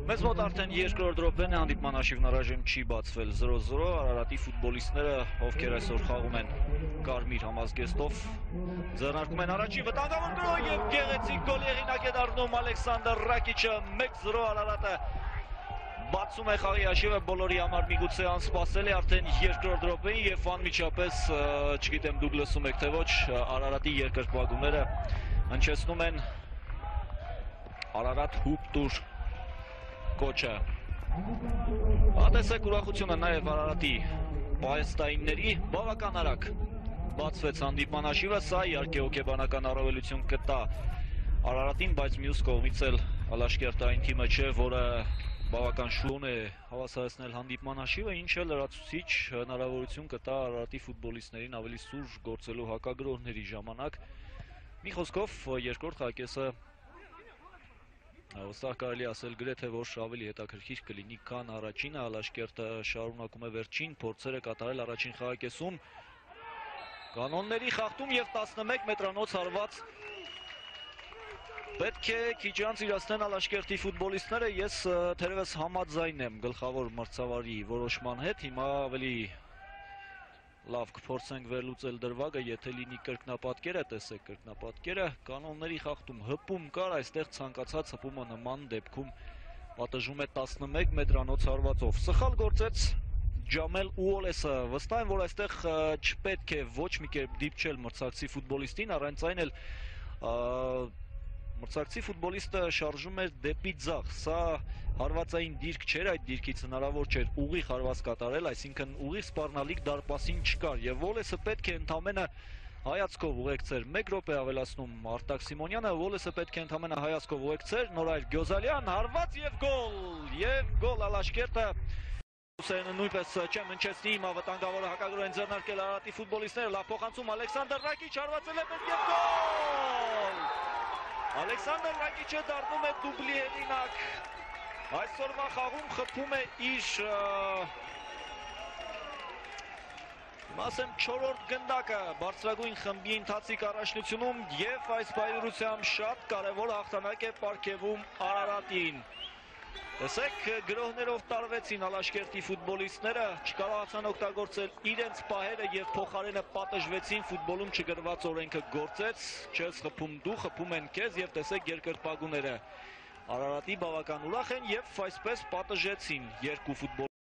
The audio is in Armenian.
Մեզ մոտ արդեն երկրորդ րոպեն է, հանդիպման հաշիվն առայժմ չի բացվել 0-0, Արարատի ֆուտբոլիստները, ովքեր այսօր խաղում են կարմիր համազգեստով, ձեռնարկում են առաջին վտանգավոր գրոհ եւ գեղեցիկ գոլի հեղինակ է դառնում Ալեքսանդր Ռակիչը, 1-0 Արարատը բացում է խաղի հաշիվը, բոլորի համար միգուցե անսպասելի արդեն երկրորդ րոպեին եւ անմիջապես, չգիտեմ դուք լսում եք թե ոչ, Արարատի երկրպագուները հնչեցնում են Արարատ հուպտուր կոչը։ Ատեսեք ուրախությունը նաև Արարատի պահեստայինների, բավական արագ բացվեց հանդիպման հաշիվը, սա իհարկե հոգեբանական առավելություն կտա Արարատին, բայց մյուս կողմից էլ Ալաշկերտային թիմը չէ, որը բավական շուն է հավասարեցնել հանդիպման հաշիվը, ինչը լրացուցիչ հնարավորություն կտա Արարատի ֆուտբոլիստներին ավելի սուրճ գործելու հակագրոհների ժամանակ։ Մի խոսքով երկրորդ խաղակեսը Վստահ կարելի ասել գրեթե որ ավելի հետաքրքիր կլինի, քան առաջինը, Ալաշկերտը շարունակում է վերջին փորձերը կատարել առաջին խաղակեսում, կանոնների խախտում եւ 11 մետրանոց հարված պետք է քիչ անց իրացնեն Ալաշկերտի ֆուտբոլիստները, ես թերևս համաձայն եմ գլխավոր մրցավարի որոշման հետ, հիմա ավելի լավ կփորձենք վերլուծել դրվագը, եթե լինի կրկնապատկերը, տեսեք կրկնապատկերը, կանոնների խախտում հպում կար, այստեղ ցանկացած հպումը նման դեպքում պատժում է 11 մետրանոց հարվածով։ Սխալ գործեց Ջամել Ուոլեսը, վստահ եմ, որ այստեղ չպետք է ոչ մի կերպ դիպչել մրցակցի ֆուտբոլիստին, առանց այն էլ մրցակցի ֆուտբոլիստը շարժում էր դեպի ձախ, սա հարվածային դիրք չէր, այդ դիրքից հնարավոր չէր ուղիղ հարված կատարել, այսինքն ուղիղ սպառնալիք դարպասին չկար եւ Վոլեսը պետք է ընդամենը հայացքով ուղեկցեր, 1 րոպե ավելացնում Արտակ Սիմոնյանը, Վոլեսը պետք է ընդամենը հայացքով ուղեկցեր, Նորայր Գյոզալյան, հարված եւ գոլ Ալաշկերտը նույնպես չեմ հնչեցնի, հիմա վտանգավորը հակագրոհ են ձեռնարկել Արարատի ֆուտբոլիստները, լավ փոխանցում Ալեքսանդր Ռակիչ հարվածել է մեծ եւ գոլ Ալեքսանդր Ռակիչը դառնում է դուբլի հեղինակ, այսօրվա խաղում խփում է իր ասեմ 4-րդ գնդակը բարձրագույն խմբի ընթացիկ առաջնությունում եւ այս բայրությամբ շատ կարեւոր հաղթանակ է պարգեւում Արարատին։ Տեսեք, գրոհներով տարվեցին Ալաշկերտի ֆուտբոլիստները, չկարողացան օգտագործել իրենց պահերը եւ փոխարենը պատժվեցին, ֆուտբոլում չգրված օրենքը գործեց, չես խփում դու, խփում են քեզ եւ տեսեք երկրպագուները Արարատի բավական ուրախ են եւ այսպես պատժեցին երկու ֆուտբոլ